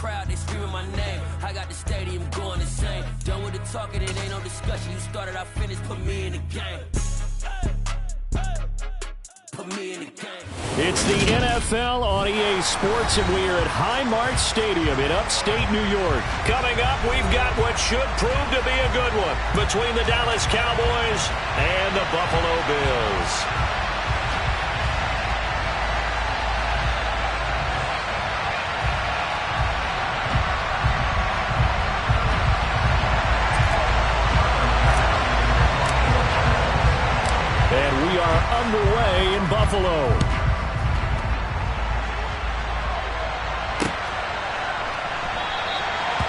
crowd, they screaming my name. I got the stadium going insane. Done with the talking, it ain't no discussion. You started, I finished, put me in the game. Put me in the game. It's the NFL on EA Sports, and we are at Highmark Stadium in upstate New York. Coming up, we've got what should prove to be a good one between the Dallas Cowboys and the Buffalo Bills. And we are underway in Buffalo.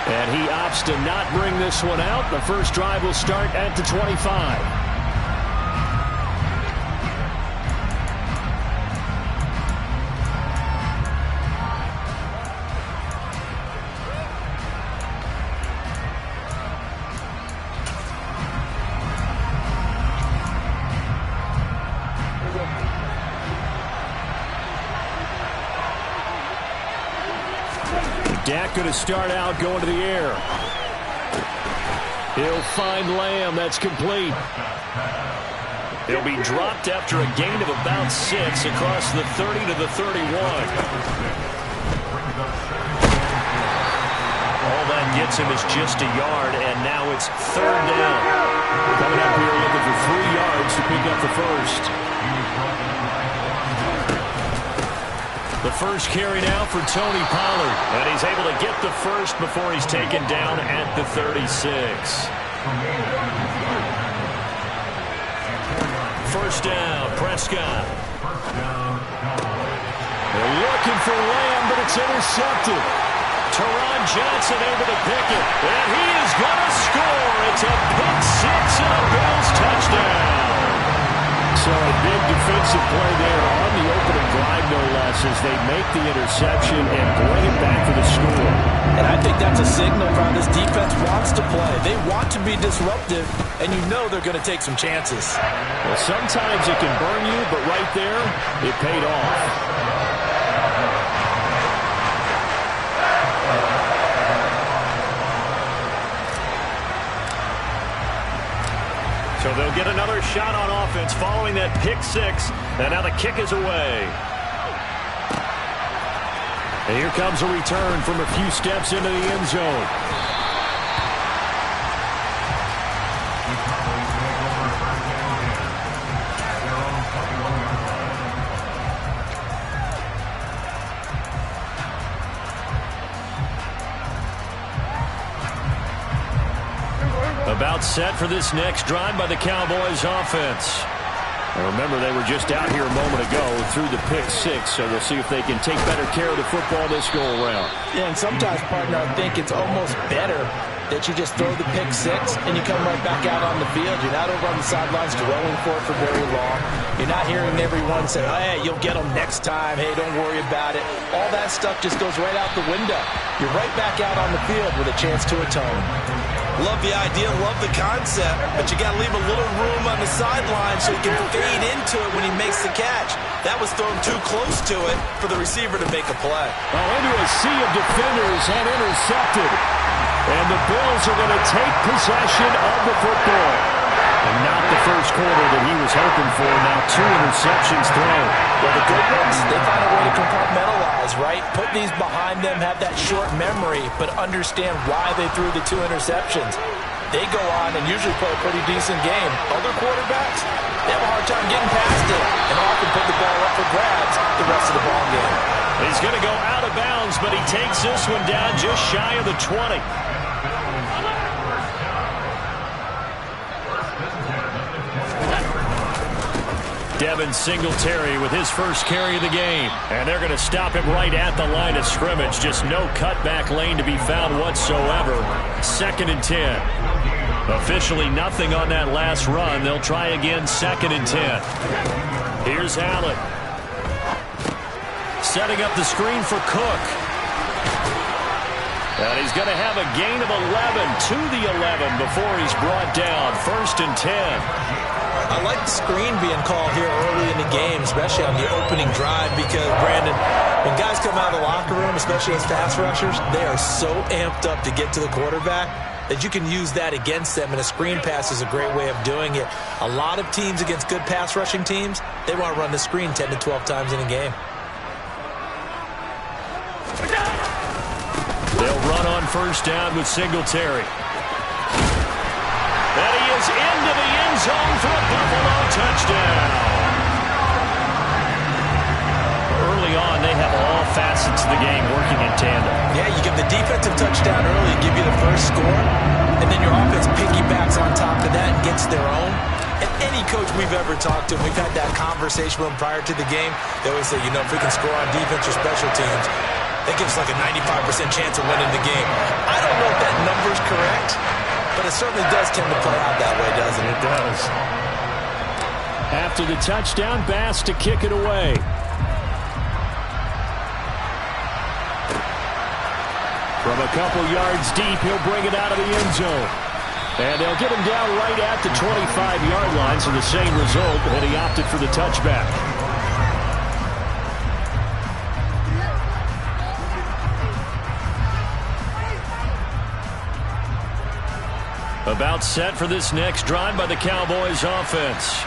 And he opts to not bring this one out. The first drive will start at the 25. Dak going to start out going to the air. He'll find Lamb. That's complete. He'll be dropped after a gain of about 6 across the 30 to the 31. All that gets him is just a yard, and now it's 3rd down. Coming up here looking for 3 yards to pick up the first. The first carry now for Tony Pollard. And he's able to get the first before he's taken down at the 36. First down, Prescott. They're looking for Lamb, but it's intercepted. Teron Johnson able to pick it. And he is going to score. It's a pick 6 and a Bills touchdown. So a big defensive play there on the opening drive, no less, as they make the interception and bring it back for the score. And I think that's a signal for how this defense wants to play. They want to be disruptive, and you know they're going to take some chances. Well, sometimes it can burn you, but right there, it paid off. So they'll get another shot on offense following that pick 6. And now the kick is away. And here comes a return from a few steps into the end zone. About set for this next drive by the Cowboys offense. And remember, they were just out here a moment ago through the pick 6, so we'll see if they can take better care of the football this go-around. Yeah, and sometimes, partner, I think it's almost better that you just throw the pick 6 and you come right back out on the field. You're not over on the sidelines dwelling for it for very long. You're not hearing everyone say, oh, hey, you'll get them next time. Hey, don't worry about it. All that stuff just goes right out the window. You're right back out on the field with a chance to atone. Love the idea, love the concept, but you got to leave a little room on the sideline so he can fade into it when he makes the catch. That was thrown too close to it for the receiver to make a play. Well, into a sea of defenders and intercepted. And the Bills are going to take possession of the football. And not the first quarter that he was hoping for. Now 2 interceptions thrown. Well, the good ones, they find a way to compartmentalize, right? Put these behind them, have that short memory, but understand why they threw the 2 interceptions. They go on and usually play a pretty decent game. Other quarterbacks, they have a hard time getting past it and often put the ball up for grabs the rest of the ball game. He's going to go out of bounds, but he takes this one down just shy of the 20. Devin Singletary with his first carry of the game. And they're going to stop him right at the line of scrimmage. Just no cutback lane to be found whatsoever. 2nd and 10. Officially nothing on that last run. They'll try again 2nd and 10. Here's Allen. Setting up the screen for Cook. And he's going to have a gain of 11 to the 11 before he's brought down. 1st and 10. I like the screen being called here early in the game, especially on the opening drive, because, Brandon, When guys come out of the locker room, especially as pass rushers, they are so amped up to get to the quarterback that you can use that against them, and a screen pass is a great way of doing it. A lot of teams against good pass rushing teams, they want to run the screen 10 to 12 times in a game. They'll run on first down with Singletary. And he is into the end zone for a Buffalo touchdown. Early on, they have all facets of the game working in tandem. Yeah, you give the defensive touchdown early, give you the first score, and then your offense piggybacks on top of that and gets their own. And any coach we've ever talked to, we've had that conversation with them prior to the game, they always say, if we can score on defense or special teams, that gives us like a 95% chance of winning the game. I don't know if that number's correct, but it certainly does tend to play out that way, doesn't it? It does. After the touchdown, Bass to kick it away. From a couple yards deep, he'll bring it out of the end zone. And they'll get him down right at the 25-yard line, so the same result, and he opted for the touchback. About set for this next drive by the Cowboys offense.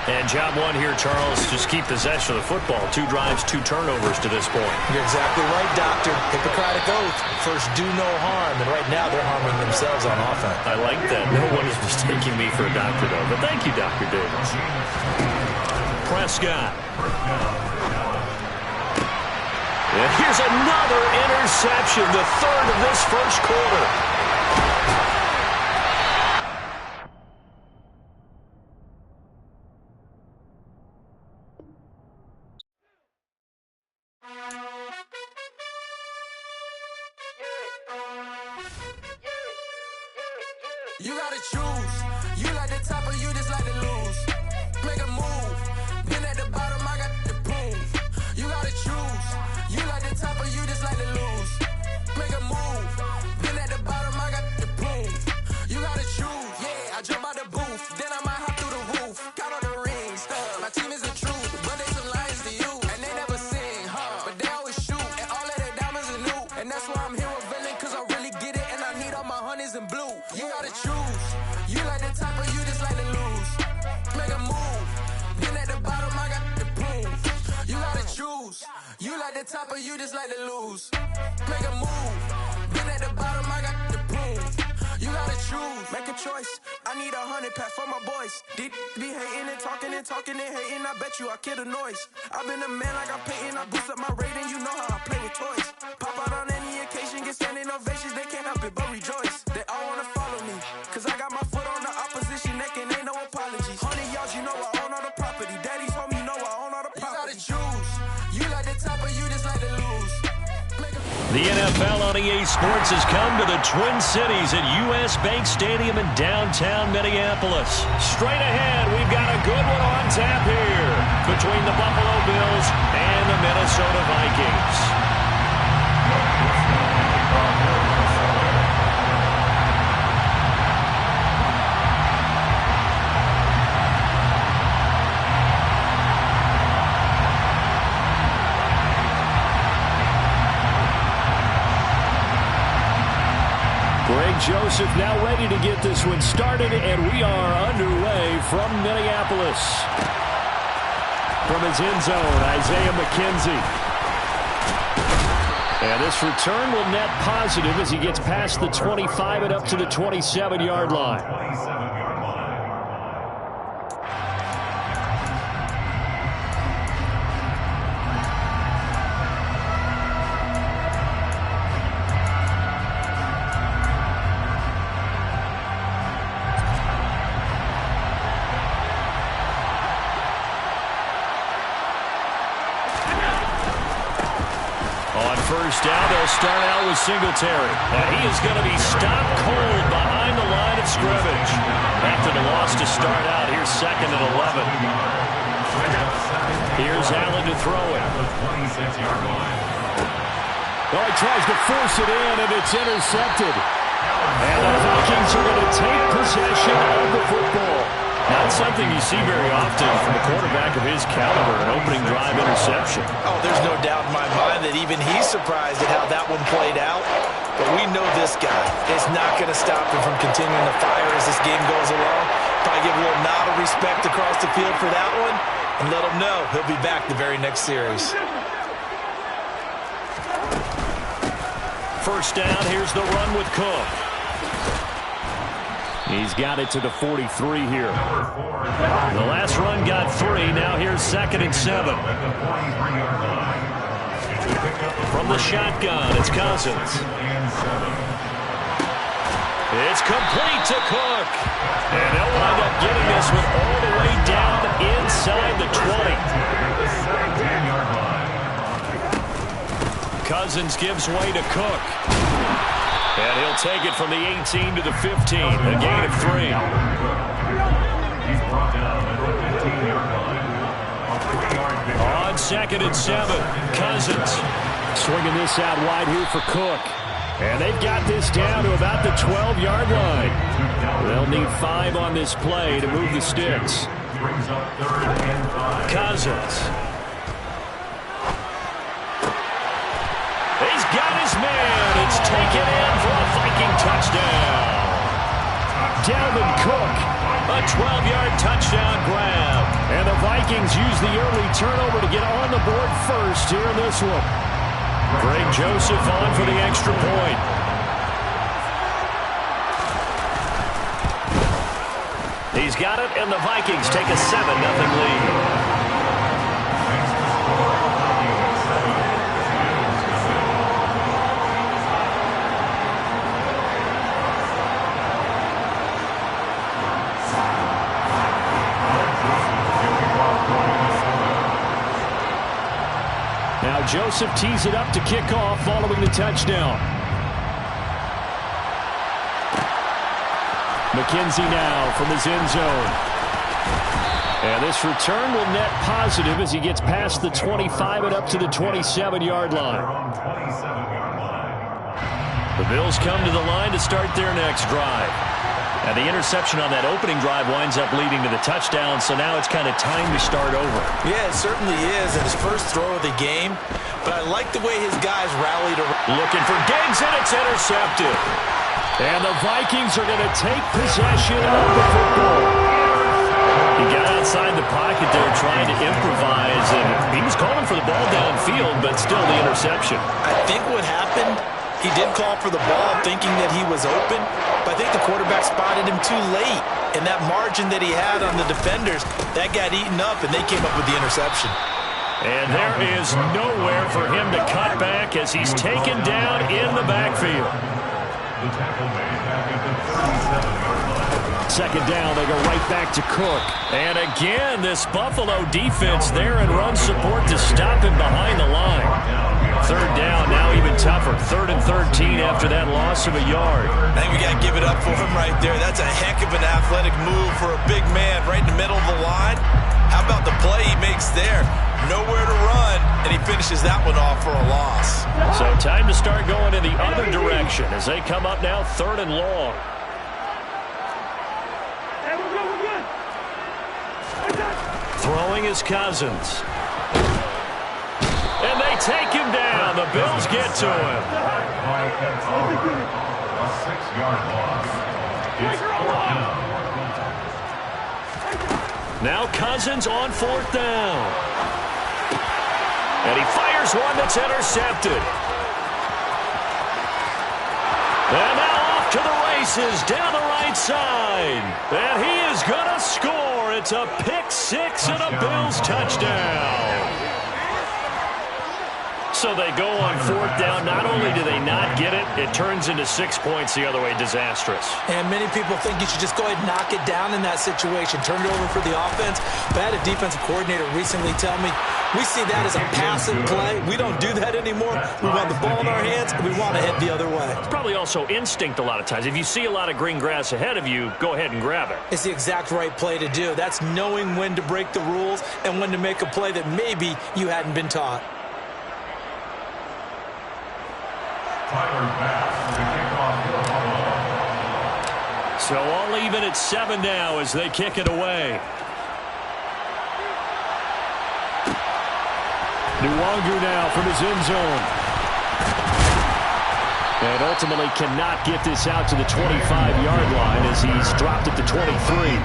And job one here, Charles, just keep possession of the football. 2 drives, 2 turnovers to this point. You're exactly right, Doctor. Hippocratic oath. First, do no harm. And right now, they're harming themselves on offense. I like that. No one is mistaking me for a doctor, though. But thank you, Dr. Davis. Prescott. And here's another interception, the third of this first quarter. You gotta choose. You like the top or you just like to lose. Make a move. Been at the bottom, I got the boom. You gotta choose. You like the top or you just like to lose. Make a move. Been at the bottom, I got the boom. You gotta choose. Yeah, I jump out the booth. Then I might hop through the roof. Count all the rings. My team is the truth. But they some lions to you. And they never sing, but they always shoot. And all of their diamonds are new. And that's why I'm here with villain, cause I really get it. And I need all my honeys in blue. You gotta choose. You like the top or you just like to lose. Make a move. Been at the bottom, I got the boom. You gotta choose. You like the top or you just like to lose. Make a move. Been at the bottom, I got the boom. You gotta choose. Make a choice. I need 100 pack for my boys. Deep be hating and talking and hating. I bet you I kill the noise. I've been a man like I'm painting. I boost up my rating. You know how I play with toys. Pop out on any occasion, get standing ovations. They can't help it but rejoice. They all wanna follow me, cause I got my foot on the opposition neck and ain't no apologies. 100 yards, you know I own all the property. Daddy's home, you know I own all the property. You gotta choose. You like the top or you just like to lose. The NFL on EA Sports has come to the Twin Cities at U.S. Bank Stadium in downtown Minneapolis. Straight ahead, we've got a good one on tap here between the Buffalo Bills and the Minnesota Vikings. Joseph now ready to get this one started, and we are underway from Minneapolis. From his end zone, Isaiah McKenzie. And this return will net positive as he gets past the 25 and up to the 27-yard line. First down, they'll start out with Singletary. And he is going to be stopped cold behind the line of scrimmage. After the loss to start out, here's 2nd and 11. Here's Allen to throw it. Well, he tries to force it in, and it's intercepted. And the Vikings are going to take possession of the football. Not something you see very often from a quarterback of his caliber, an opening drive interception. Oh, there's no doubt in my mind that even he's surprised at how that one played out. But we know this guy is not going to stop him from continuing to fire as this game goes along. Probably give a little nod of respect across the field for that one and let him know he'll be back the very next series. First down, here's the run with Cook. He's got it to the 43 here. The last run got 3. Now here's 2nd and 7. From the shotgun, it's Cousins. It's complete to Cook. And they'll wind up getting this one all the way down inside the 20. Cousins gives way to Cook. And he'll take it from the 18 to the 15, a gain of 3. On 2nd and 7, Cousins swinging this out wide here for Cook. And they've got this down to about the 12-yard line. They'll need 5 on this play to move the sticks. Cousins. He's got his man. It's taken in for a Viking touchdown. Dalvin Cook, a 12-yard touchdown grab. And the Vikings use the early turnover to get on the board first here in this one. Greg Joseph on for the extra point. He's got it, and the Vikings take a 7-0 lead. Now Joseph tees it up to kick off following the touchdown. McKenzie now from his end zone. And this return will net positive as he gets past the 25 and up to the 27-yard line. The Bills come to the line to start their next drive. And the interception on that opening drive winds up leading to the touchdown, so now it's kind of time to start over. Yeah, it certainly is, and his first throw of the game. But I like the way his guys rallied around. Looking for Diggs, and it's intercepted. And the Vikings are going to take possession of the football. He got outside the pocket there trying to improvise, and he was calling for the ball downfield, but still the interception. I think what happened, he did call for the ball thinking that he was open, but I think the quarterback spotted him too late. And that margin that he had on the defenders, that got eaten up, and they came up with the interception. And there is nowhere for him to cut back as he's taken down in the backfield. Second down, they go right back to Cook. And again, this Buffalo defense there in run support to stop him behind the line. Third down, now even tougher. 3rd and 13 after that loss of a yard. I think we got to give it up for him right there. That's a heck of an athletic move for a big man right in the middle of the line. How about the play he makes there? Nowhere to run, and he finishes that one off for a loss. So time to start going in the other direction as they come up now 3rd and long. Throwing is Cousins. And they take him down. The Bills get to him. A 6-yard loss. It's 4th down. Now Cousins on 4th down. And he fires one that's intercepted. And now off to the races down the right side. And he is going to score. It's a pick 6 and a Bills touchdown. So they go on 4th down. Not only do they not get it, it turns into 6 points the other way. Disastrous. And many people think you should just go ahead and knock it down in that situation. Turn it over for the offense. But I had a defensive coordinator recently tell me, we see that as a passive play. We don't do that anymore. We want the ball in our hands, and we want to head the other way. It's probably also instinct a lot of times. If you see a lot of green grass ahead of you, go ahead and grab it. It's the exact right play to do. That's knowing when to break the rules and when to make a play that maybe you hadn't been taught. So all even at 7 now as they kick it away. Nwangu now from his end zone. And ultimately cannot get this out to the 25-yard line as he's dropped at the 23.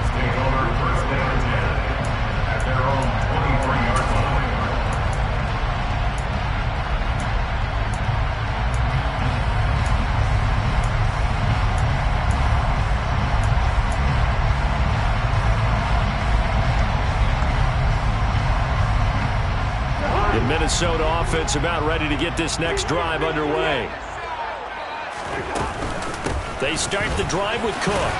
The Minnesota offense about ready to get this next drive underway. They start the drive with Cook.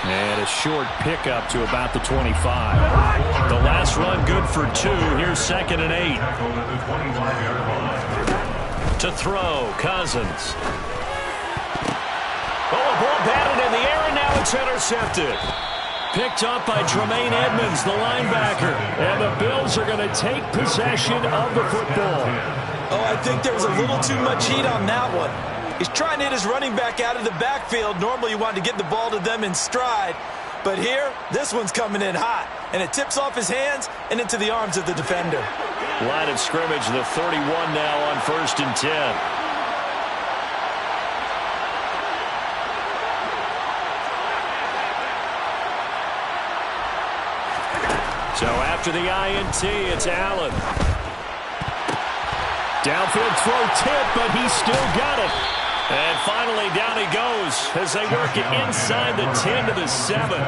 And a short pickup to about the 25. The last run good for 2. Here's 2nd and 8. To throw, Cousins. Oh, a ball batted in the air, and now it's intercepted. Picked up by Tremaine Edmonds, the linebacker. And the Bills are going to take possession of the football. Oh, I think there was a little too much heat on that one. He's trying to hit his running back out of the backfield. Normally you want to get the ball to them in stride. But here, this one's coming in hot. And it tips off his hands and into the arms of the defender. Line of scrimmage, the 31 now on 1st and 10. So after the INT, it's Allen. Downfield throw tip, but he's still got it. And finally, down he goes as they work it inside the 10 to the 7. A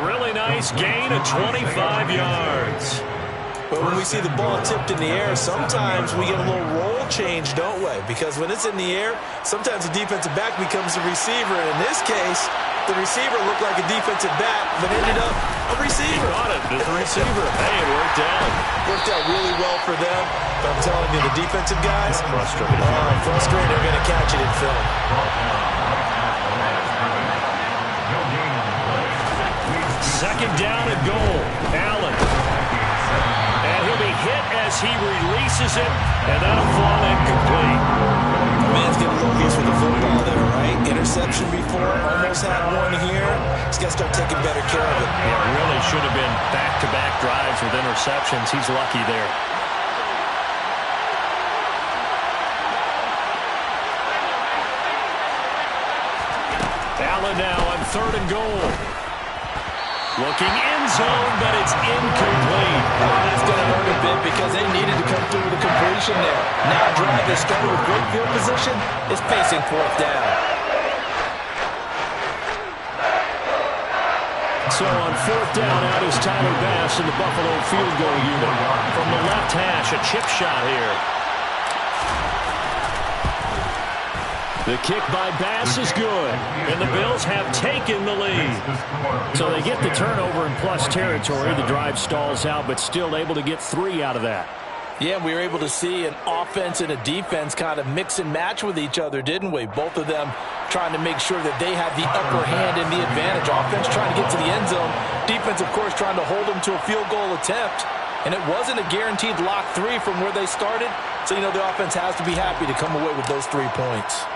really nice gain of 25 yards. But when we see the ball tipped in the air, sometimes we get a little role change, don't we? Because when it's in the air, sometimes the defensive back becomes the receiver. And in this case, the receiver looked like a defensive back, but ended up a receiver. He got it as a receiver. Hey, it worked out. Worked out really well for them. But I'm telling you, the defensive guys, frustrated. Frustrated. They're going to catch it in film. 2nd down and goal. Allen. And he'll be hit as he releases it, and that'll fall incomplete. Man's getting a little loose with the football there, right? Interception before, almost had one here. He's got to start taking better care of it. Yeah, it really should have been back-to-back drives with interceptions. He's lucky there. Allen now on 3rd and goal. Looking end zone, but it's incomplete. That's going to hurt a bit because they needed to come through with a completion there. Now drive that started with great field position is facing 4th down. So on 4th down, out is Tyler Bass in the Buffalo field goal unit. From the left hash, a chip shot here. The kick by Bass is good, and the Bills have taken the lead. So they get the turnover in plus territory. The drive stalls out, but still able to get 3 out of that. Yeah, we were able to see an offense and a defense kind of mix and match with each other, didn't we? Both of them trying to make sure that they have the upper hand and the advantage. Offense trying to get to the end zone. Defense, of course, trying to hold them to a field goal attempt. And it wasn't a guaranteed lock 3 from where they started. So, you know, the offense has to be happy to come away with those 3 points.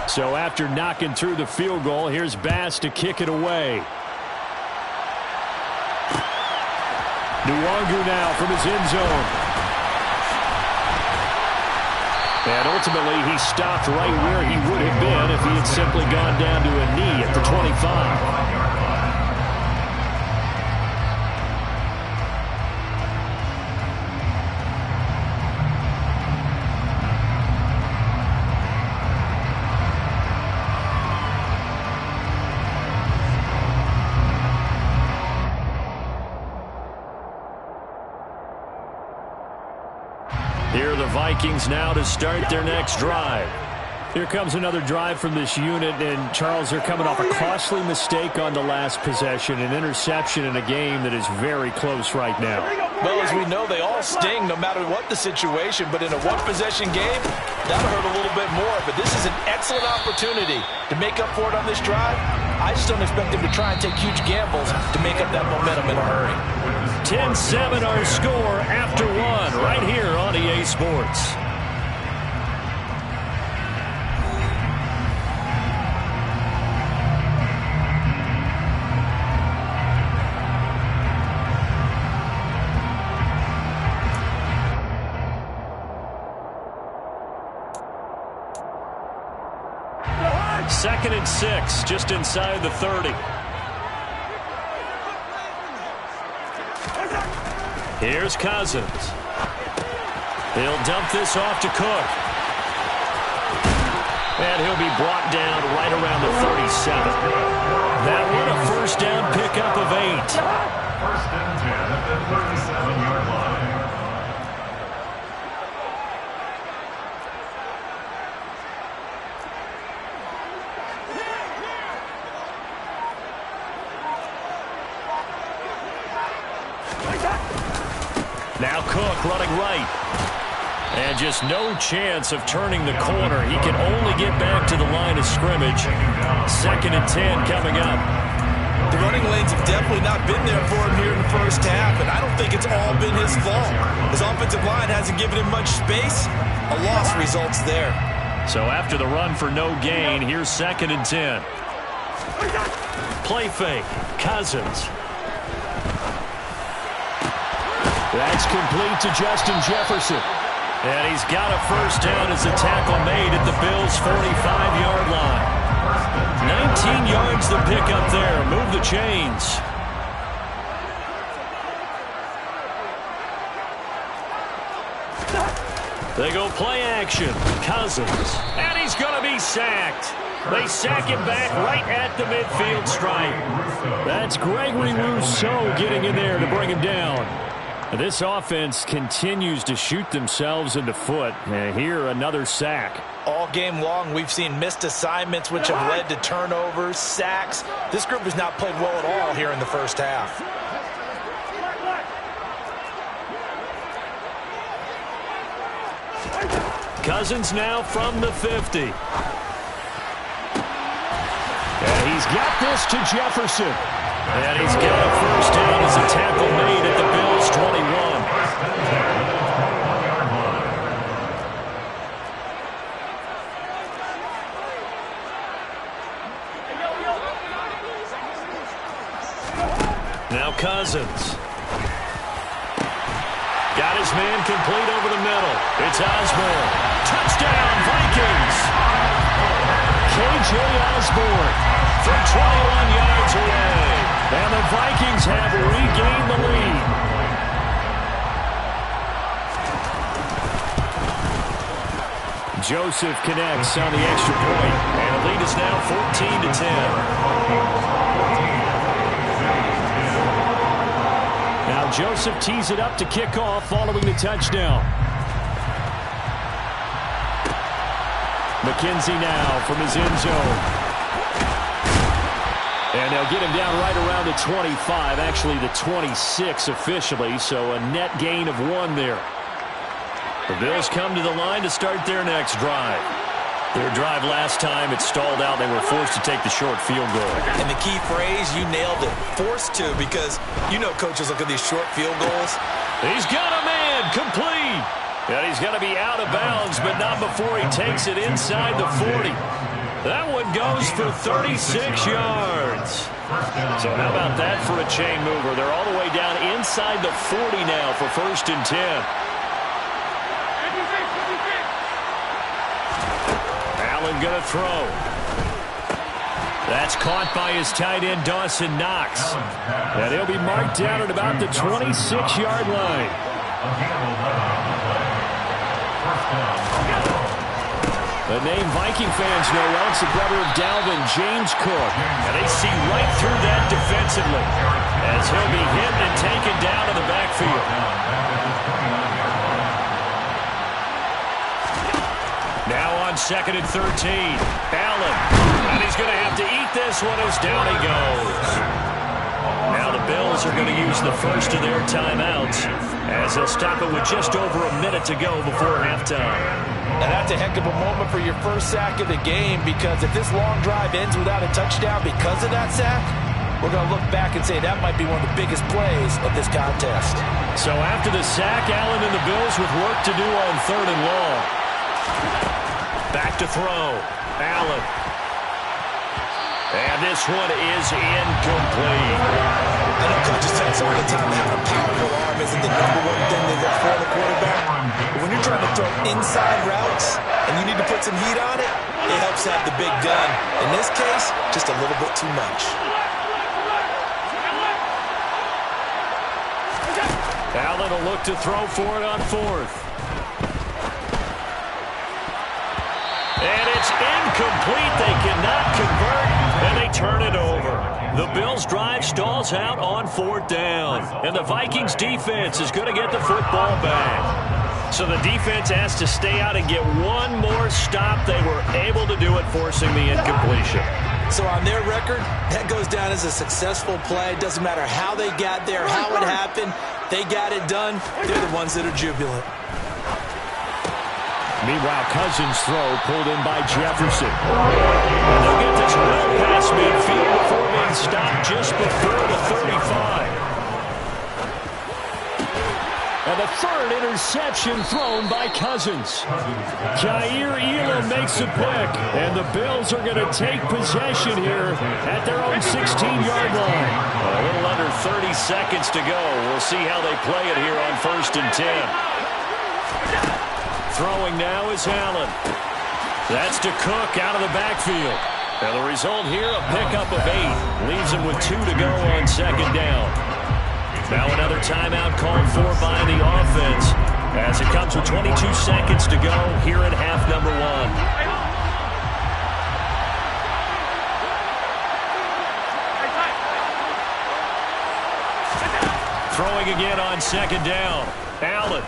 So after knocking through the field goal, here's Bass to kick it away. Nwangu now from his end zone. And ultimately, he stopped right where he would have been if he had simply gone down to a knee at the 25. Here are the Vikings now to start their next drive. Here comes another drive from this unit, and Charles, they're coming off a costly mistake on the last possession, an interception in a game that is very close right now. Well, as we know, they all sting no matter what the situation, but in a one-possession game, that'll hurt a little bit more. But this is an excellent opportunity to make up for it on this drive. I just don't expect them to try and take huge gambles to make up that momentum in a hurry. 10-7 our score after 1 right here on EA Sports. 2nd and 6, just inside the 30. Here's Cousins. He'll dump this off to Cook. And he'll be brought down right around the 37. That one a first down pickup of 8. 1st and 10 at the 37-yard line. Now Cook running right. And just no chance of turning the corner. He can only get back to the line of scrimmage. 2nd and 10 coming up. The running lanes have definitely not been there for him here in the first half, and I don't think it's all been his fault. His offensive line hasn't given him much space. A loss results there. So after the run for no gain, here's 2nd and 10. Play fake. Cousins. That's complete to Justin Jefferson. And he's got a first down as a tackle made at the Bills' 45-yard line. 19 yards the pick up there. Move the chains. They go play action. Cousins. And he's going to be sacked. They sack him back right at the midfield stripe. That's Gregory Rousseau getting in there to bring him down. This offense continues to shoot themselves in the foot. And here, another sack. All game long, we've seen missed assignments, which have led to turnovers, sacks. This group has not played well at all here in the first half. Cousins now from the 50. And he's got this to Jefferson. And he's got a first down as a tackle made at the Bills' 21. Now Cousins. Got his man complete over the middle. It's Osborne. Touchdown, Vikings. K.J. Osborne from 21 yards away. And the Vikings have regained the lead. Joseph connects on the extra point. And the lead is now 14-10. Now Joseph tees it up to kick off following the touchdown. McKenzie now from his end zone. And they'll get him down right around the 25, actually the 26 officially, so a net gain of 1 there. The Bills come to the line to start their next drive. Their drive last time, it stalled out. They were forced to take the short field goal. And the key phrase, you nailed it, forced to, because you know coaches look at these short field goals. He's got a man, complete. And he's going to be out of bounds, but not before he takes it inside the 40. That one goes for 36 yards. So how about that for a chain mover? They're all the way down inside the 40 now for 1st and 10. Allen going to throw. That's caught by his tight end, Dawson Knox. And he'll be marked down at about the 26-yard line. The name Viking fans know well, it's the brother of Dalvin, James Cook. And they see right through that defensively as he'll be hit and taken down in the backfield. Now on 2nd and 13, Allen. And he's going to have to eat this one as down he goes. Now the Bills are going to use the first of their timeouts as they'll stop it with just over a minute to go before halftime. And that's a heck of a moment for your first sack of the game, because if this long drive ends without a touchdown because of that sack, we're going to look back and say that might be one of the biggest plays of this contest. So after the sack, Allen and the Bills with work to do on 3rd and long. Back to throw. Allen. And this one is incomplete. I know coaches tell us all the time that a powerful arm isn't the #1 thing they look for in a quarterback. But when you're trying to throw inside routes, and you need to put some heat on it, it helps have the big gun. In this case, just a little bit too much. Allen will look to throw for it on fourth. And it's incomplete. They cannot convert, and they turn it over. The Bills' drive stalls out on fourth down, and the Vikings' defense is going to get the football back. So the defense has to stay out and get one more stop. They were able to do it, forcing the incompletion. So on their record, that goes down as a successful play. It doesn't matter how they got there, how it happened. They got it done. They're the ones that are jubilant. Meanwhile, Cousins' throw pulled in by Jefferson. And they'll get this well past midfield before being stopped just before the 35. And the third interception thrown by Cousins. Jair Elam makes a pick, and the Bills are going to take possession here at their own 16-yard line. A little under 30 seconds to go. We'll see how they play it here on 1st and 10. Throwing now is Allen. That's to Cook out of the backfield. And the result here, a pickup of 8. Leaves him with 2 to go on 2nd down. Now another timeout called for by the offense as it comes with 22 seconds to go here in half number 1. Throwing again on 2nd down. Allen.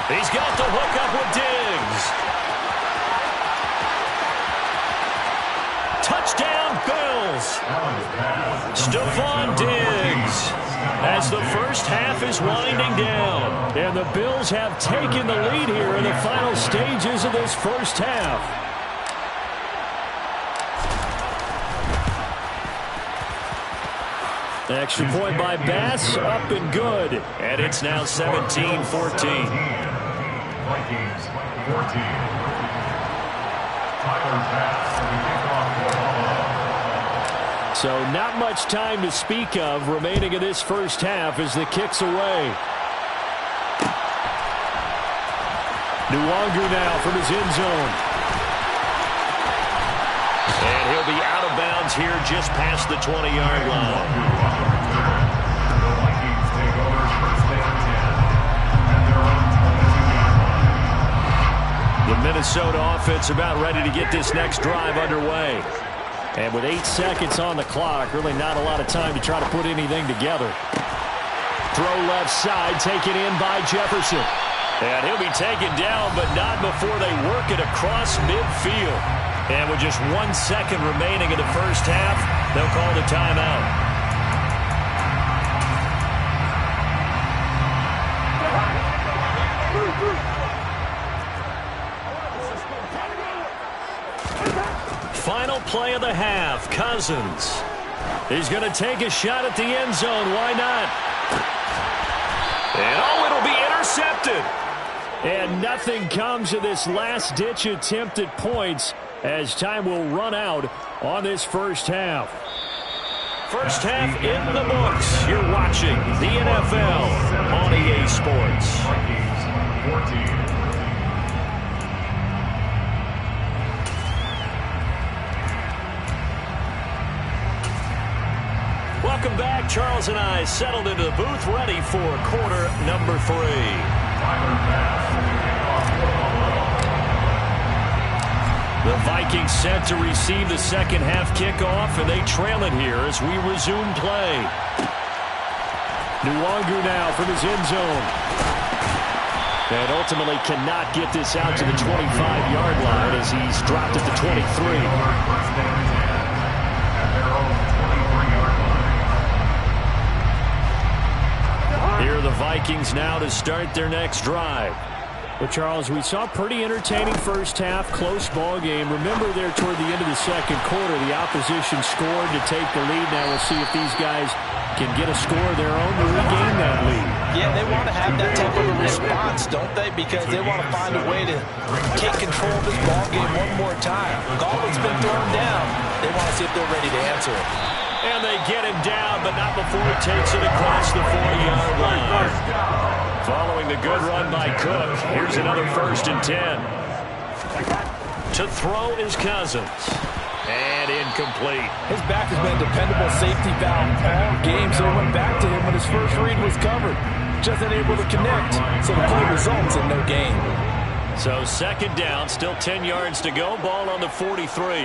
He's got the hook up with Diggs. Touchdown, Bills. Stephon Diggs as the first half is winding down. And the Bills have taken the lead here in the final stages of this first half. Extra point by Bass, up and good. And it's now 17-14. Vikings 14. Tyler Bass will be kicked off for the ball. So not much time to speak of remaining in this first half as the kick's away. Nwangu now from his end zone. And he'll be out of bounds here just past the 20-yard line. The Vikings take over 1st and 10 at their own 22-yard line. The Minnesota offense about ready to get this next drive underway. And with 8 seconds on the clock, really not a lot of time to try to put anything together. Throw left side, taken in by Jefferson. And he'll be taken down, but not before they work it across midfield. And with just 1 second remaining in the first half, they'll call the timeout. Final play of the half, Cousins. He's going to take a shot at the end zone. Why not? And oh, it'll be intercepted. And nothing comes of this last-ditch attempt at points as time will run out on this first half. First half in the books. You're watching the NFL on EA Sports. Vikings 14. Welcome back. Charles and I settled into the booth, ready for quarter number 3. The Vikings set to receive the second half kickoff, and they trail it here as we resume play. Nwangu now from his end zone. And ultimately cannot get this out to the 25-yard line as he's dropped at the 23. Here are the Vikings now to start their next drive. Well, Charles, we saw a pretty entertaining first half, close ball game. Remember there toward the end of the second quarter, the opposition scored to take the lead. Now we'll see if these guys can get a score of their own to regain that lead. Yeah, they want to have that type of a response, don't they? Because they want to find a way to take control of this ball game one more time. Gauntlet's been thrown down. They want to see if they're ready to answer it. And they get him down, but not before he takes it across the 40-yard line. Following the good run by Cook, here's another 1st and 10. To throw is Cousins. And incomplete. His back has been a dependable safety valve all game, so he went back to him when his first read was covered. Just unable to connect, so the play results in no gain. So 2nd down, still 10 yards to go. Ball on the 43.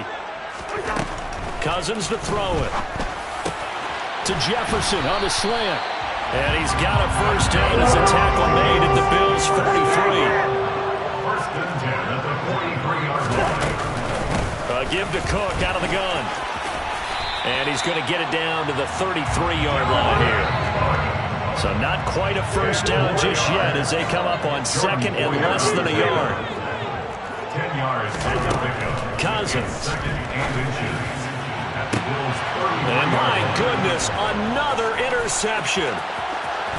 Cousins to throw it. To Jefferson on the slant. And he's got a 1st down as a tackle made at the Bills' 43. 1st and 10 at the 43-yard line. Give to Cook out of the gun. And he's going to get it down to the 33-yard line here. So not quite a 1st down just yet as they come up on 2nd and less than a yard. 10 yards to the pickup. Cousins. 2nd and inches at the Bills' 30. And my goodness, another interception.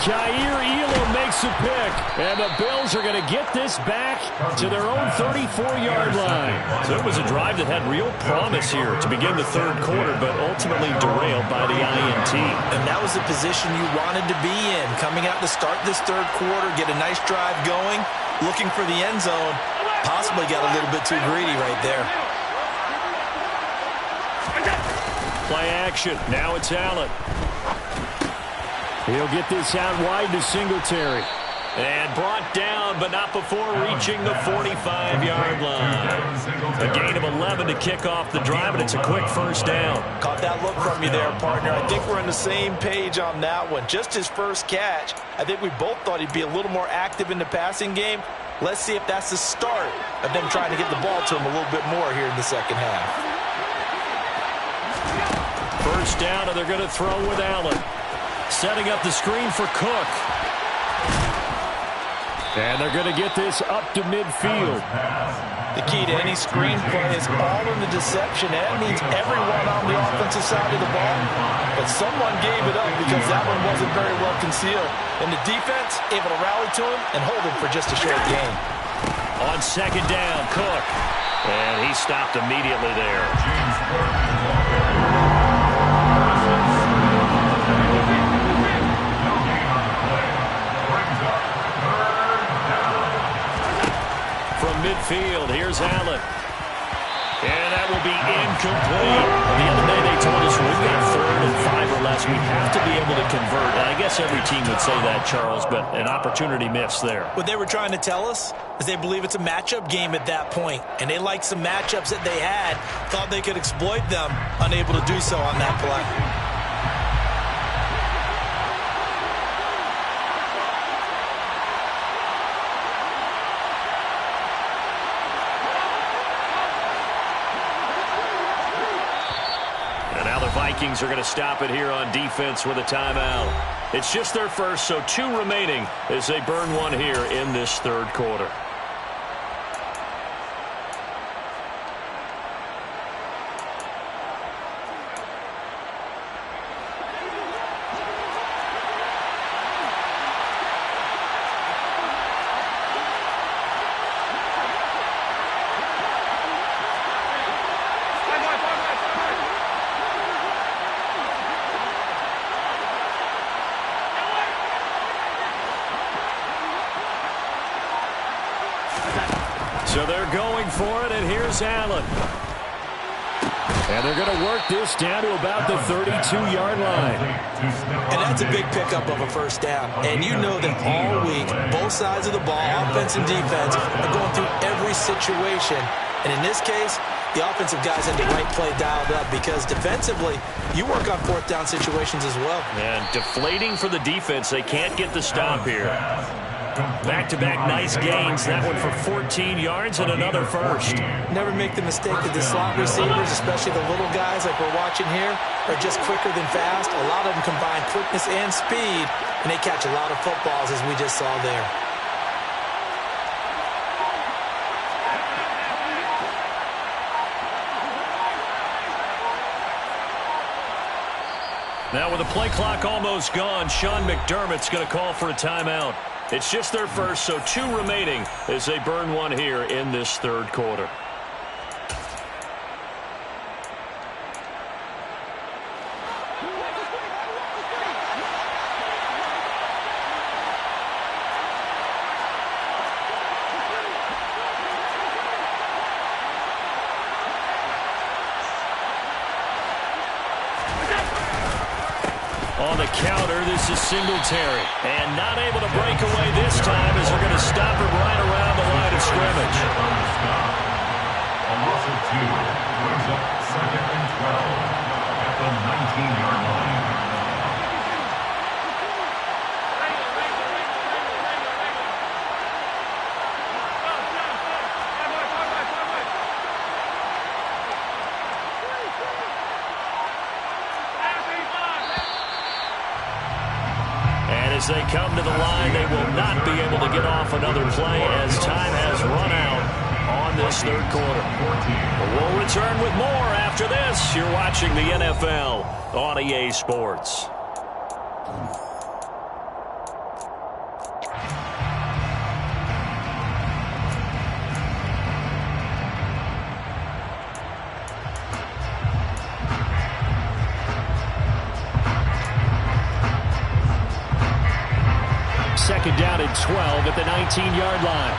Jair Elam makes a pick, and the Bills are going to get this back to their own 34-yard line. So it was a drive that had real promise here to begin the 3rd quarter, but ultimately derailed by the INT. And that was the position you wanted to be in, coming out to start this 3rd quarter, get a nice drive going, looking for the end zone. Possibly got a little bit too greedy right there. Play action. Now it's Allen. He'll get this out wide to Singletary. And brought down, but not before reaching the 45-yard line. A gain of 11 to kick off the drive, and it's a quick 1st down. Caught that look from you there, partner. I think we're on the same page on that one. Just his first catch. I think we both thought he'd be a little more active in the passing game. Let's see if that's the start of them trying to get the ball to him a little bit more here in the 2nd half. 1st down, and they're going to throw with Allen. Setting up the screen for Cook. And they're going to get this up to midfield. The key to any screenplay is all in the deception. That means everyone on the offensive side of the ball. But someone gave it up because that one wasn't very well concealed. And the defense able to rally to him and hold him for just a short gain. On 2nd down, Cook. And he stopped immediately there. Midfield, here's Allen. And that will be incomplete. The other day they told us we've got 3rd and 5 or less. We have to be able to convert. And I guess every team would say that, Charles, but an opportunity missed there. What they were trying to tell us is they believe it's a matchup game at that point. And they liked some matchups that they had, thought they could exploit them, unable to do so on that play. Vikings are going to stop it here on defense with a timeout. It's just their first, so 2 remaining as they burn one here in this 3rd quarter. So they're going for it, and here's Allen. And they're going to work this down to about the 32-yard line. And that's a big pickup of a 1st down. And you know that all week, both sides of the ball, offense and defense, are going through every situation. And in this case, the offensive guys had the right play dialed up because defensively, you work on 4th down situations as well. And deflating for the defense. They can't get the stop here. Back-to-back nice gains. That one for 14 yards and another 1st. Never make the mistake that the slot receivers, especially the little guys like we're watching here, are just quicker than fast. A lot of them combine quickness and speed, and they catch a lot of footballs as we just saw there. Now with the play clock almost gone, Sean McDermott's going to call for a timeout. It's just their first, so 2 remaining as they burn one here in this 3rd quarter. On the counter, this is Singletary. And not able to break away this time as they're going to stop him right around the line of scrimmage. A loss of 2 brings up 2nd and 12 at the 19-yard line. As they come to the line, they will not be able to get off another play as time has run out on this third quarter. We'll return with more after this. You're watching the NFL on EA Sports. Second down and 12 at the 19-yard line.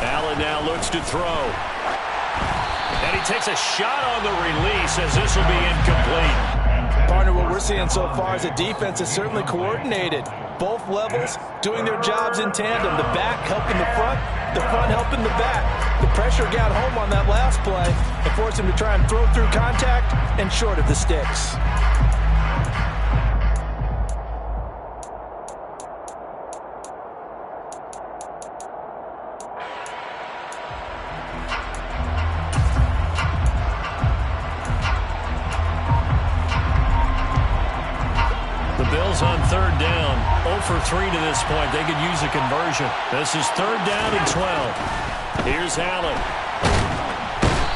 Allen now looks to throw. And he takes a shot on the release as this will be incomplete. Partner, what we're seeing so far is the defense is certainly coordinated. Both levels doing their jobs in tandem. The back helping the front helping the back. The pressure got home on that last play and forced him to try and throw through contact and short of the sticks. On third down, 0 for 3 to this point. They could use a conversion. This is third down and 12. Here's Allen.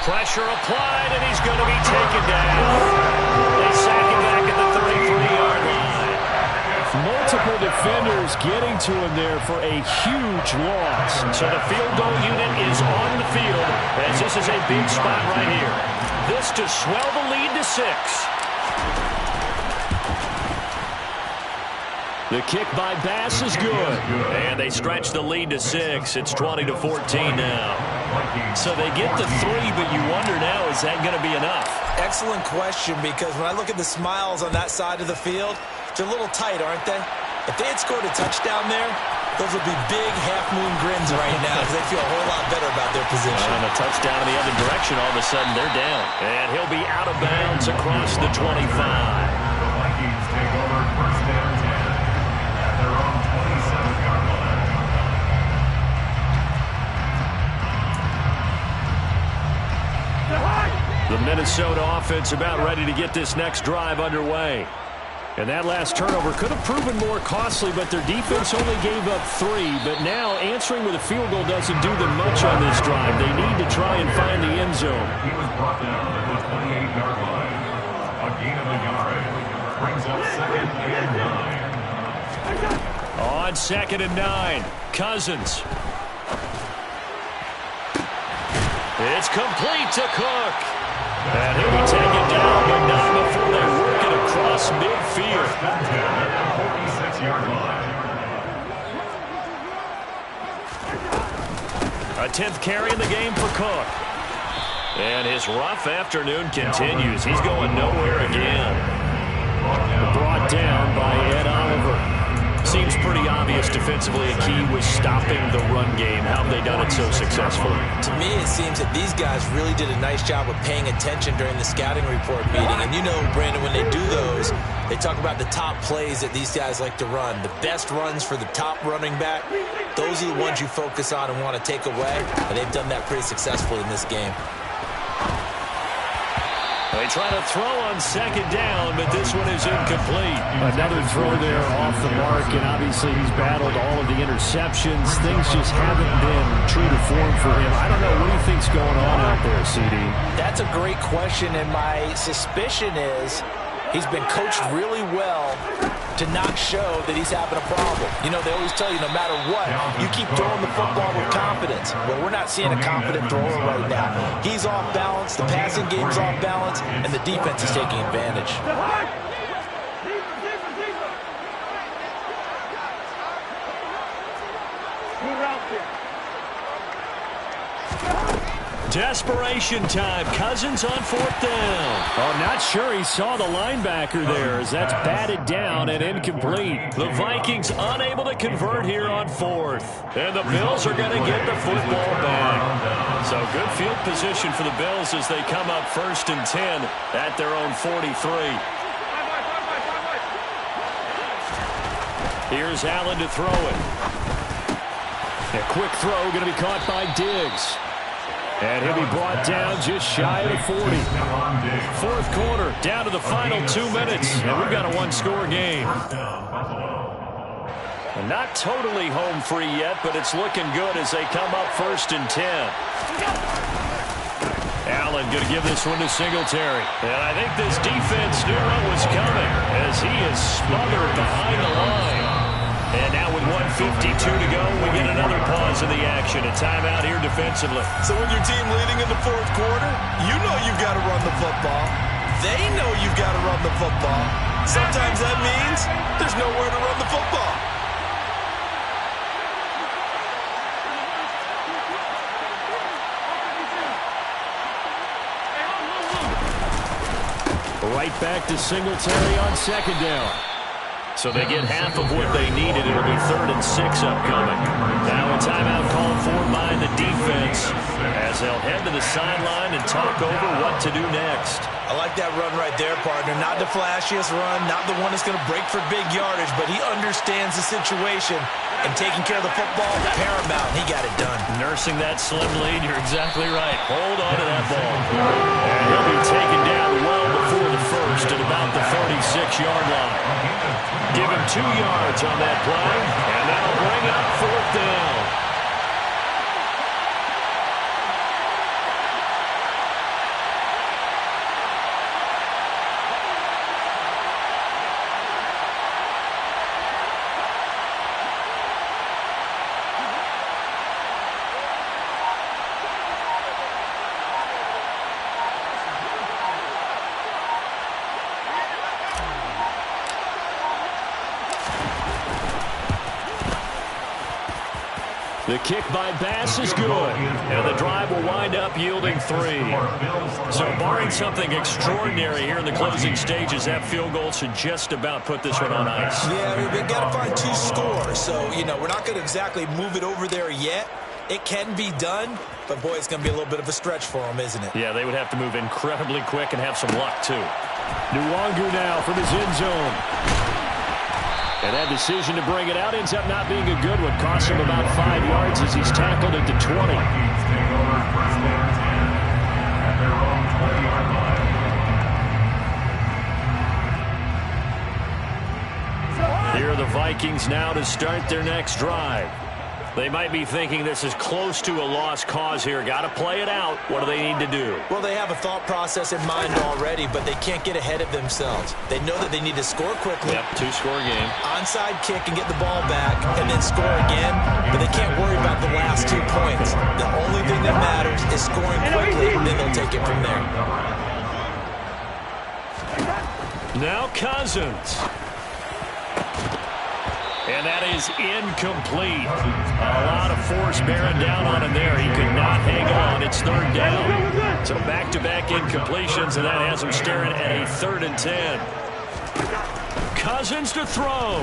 Pressure applied, and he's going to be taken down. They sack him back at the 33-yard line. Multiple defenders getting to him there for a huge loss. So the field goal unit is on the field as this is a big spot right here. This to swell the lead to 6. The kick by Bass is good. And they stretch the lead to 6. It's 20-14 now. So they get the 3, but you wonder now, is that going to be enough? Excellent question, because when I look at the smiles on that side of the field, they're a little tight, aren't they? If they had scored a touchdown there, those would be big half-moon grins right now because they feel a whole lot better about their position. And a touchdown in the other direction, all of a sudden they're down. And he'll be out of bounds across the 25. The Vikings take over first down 10 at their own 27-yard line. The Minnesota offense about ready to get this next drive underway. And that last turnover could have proven more costly, but their defense only gave up 3. But now answering with a field goal doesn't do them much on this drive. They need to try and find the end zone. He was brought down at the 28-yard line. A gain of a yard brings up second and 9. On second and 9, Cousins. It's complete to Cook. And he'll be taken down, but not before they work it across midfield. 46-yard line. A 10th carry in the game for Cook. And his rough afternoon continues. He's going nowhere again. Brought down by Ed Oliver. Seems pretty obvious defensively a key was stopping the run game. How have they done it so successfully? To me, it seems that these guys really did a nice job of paying attention during the scouting report meeting. And you know, Brandon, when they do those, they talk about the top plays that these guys like to run. The best runs for the top running back, those are the ones you focus on and want to take away. And they've done that pretty successfully in this game. They try to throw on second down, but this one is incomplete. Another throw there off the mark, and obviously he's battled all of the interceptions. Things just haven't been true to form for him. I don't know. What do you think's going on out there, CD? That's a great question, and my suspicion is he's been coached really well to not show that he's having a problem. You know, they always tell you no matter what, you keep throwing the football with confidence. Well, we're not seeing a confident thrower right now. He's off balance, the passing game's off balance, and the defense is taking advantage. Desperation time. Cousins on 4th down. Oh, not sure he saw the linebacker there as that's batted down and incomplete. The Vikings unable to convert here on 4th. And the Bills are going to get the football back. So good field position for the Bills as they come up 1st and 10 at their own 43. Here's Allen to throw it. A quick throw going to be caught by Diggs. And he'll be brought down just shy of the 40. 4th quarter, down to the final 2 minutes. And we've got a one-score game. And not totally home free yet, but it's looking good as they come up 1st and 10. Allen going to give this one to Singletary. And I think this defense knew what was coming as he is smothered behind the line. And now with 1:52 to go, we get another pause in the action. A timeout here defensively. So when your team leading in the 4th quarter, you know you've got to run the football. They know you've got to run the football. Sometimes that means there's nowhere to run the football. Right back to Singletary on 2nd down. So they get half of what they needed. It'll be 3rd and 6 upcoming. Now a timeout called for by the defense as they'll head to the sideline and talk over what to do next. I like that run right there, partner. Not the flashiest run, not the one that's going to break for big yardage, but he understands the situation, and taking care of the football, paramount. He got it done. Nursing that slim lead, you're exactly right. Hold on to that ball. And he'll be taken down well before the first at about the 36-yard line. Give him 2 yards on that play, and that'll bring up 4th down. The kick by Bass is good, and the drive will wind up yielding 3. So barring something extraordinary here in the closing stages, that field goal should just about put this one on ice. Yeah, we've got to find 2 scores, so, we're not going to exactly move it over there yet. It can be done, but, boy, it's going to be a little bit of a stretch for them, isn't it? Yeah, they would have to move incredibly quick and have some luck, too. Nwangu now from his end zone. And that decision to bring it out ends up not being a good one. Costs him about 5 yards as he's tackled at the 20. Here are the Vikings now to start their next drive. They might be thinking this is close to a lost cause here. Got to play it out. What do they need to do? Well, they have a thought process in mind already, but they can't get ahead of themselves. They know that they need to score quickly. Yep, 2-score game. Onside kick and get the ball back and then score again, but they can't worry about the last 2 points. The only thing that matters is scoring quickly, and then they'll take it from there. Now Cousins. And that is incomplete. A lot of force bearing down on him there. He could not hang on. It's 3rd down. So back-to-back incompletions, and that has him staring at a 3rd and 10. Cousins to throw.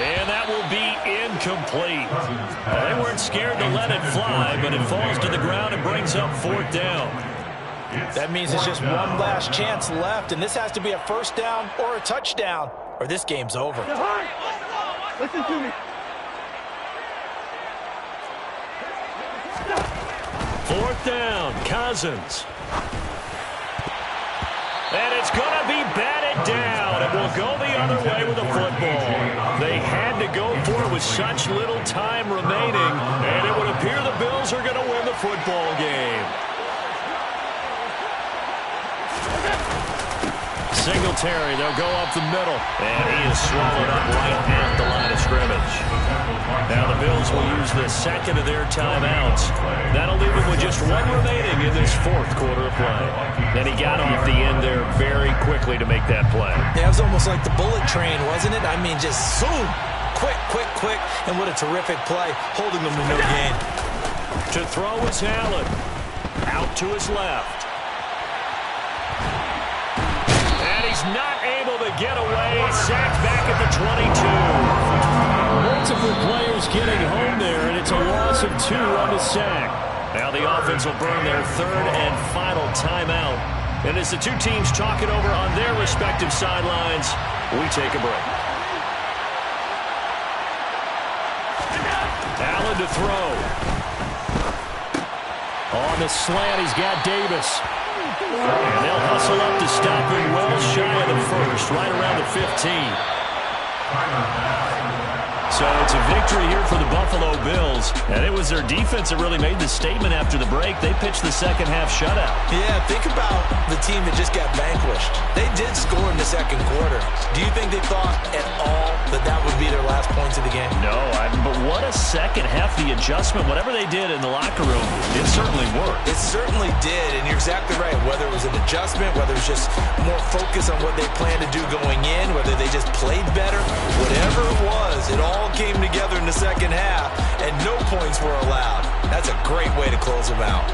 And that will be incomplete. They weren't scared to let it fly, but it falls to the ground and brings up 4th down. That means it's just one last chance left, and this has to be a 1st down or a touchdown, or this game's over. Listen to me. 4th down, Cousins. And it's going to be batted down. It will go the other way with the football. They had to go for it with such little time remaining, and it would appear the Bills are going to win the football game. Singletary, they'll go up the middle. And he is swallowed up right at the line of scrimmage. Now the Bills will use the second of their timeouts. That'll leave them with just 1 remaining in this 4th quarter of play. And he got off the end there very quickly to make that play. Yeah, it was almost like the bullet train, wasn't it? I mean, just zoom. Quick, and what a terrific play, holding them to no gain. To throw is Allen. Out to his left. And he's not able to get away. Sacked back at the 22. Multiple players getting home there, and it's a loss of 2 on the sack. Now the offense will burn their third and final timeout. And as the two teams talk it over on their respective sidelines, we take a break. Allen to throw. On the slant, he's got Davis. And they'll hustle up to stop him well shy of the first, right around the 15. So it's a victory here for the Buffalo Bills. And it was their defense that really made the statement after the break. They pitched the second half shutout. Yeah, think about the team that just got vanquished. They did score in the second quarter. Do you think they thought at all that that would be their last points of the game? No, but what a second half. The adjustment, whatever they did in the locker room, it certainly worked. It certainly did, and you're exactly right. Whether it was an adjustment, whether it was just more focus on what they planned to do going in, whether they just played better, whatever it was, it all came together in the second half, and no points were allowed. That's a great way to close them out.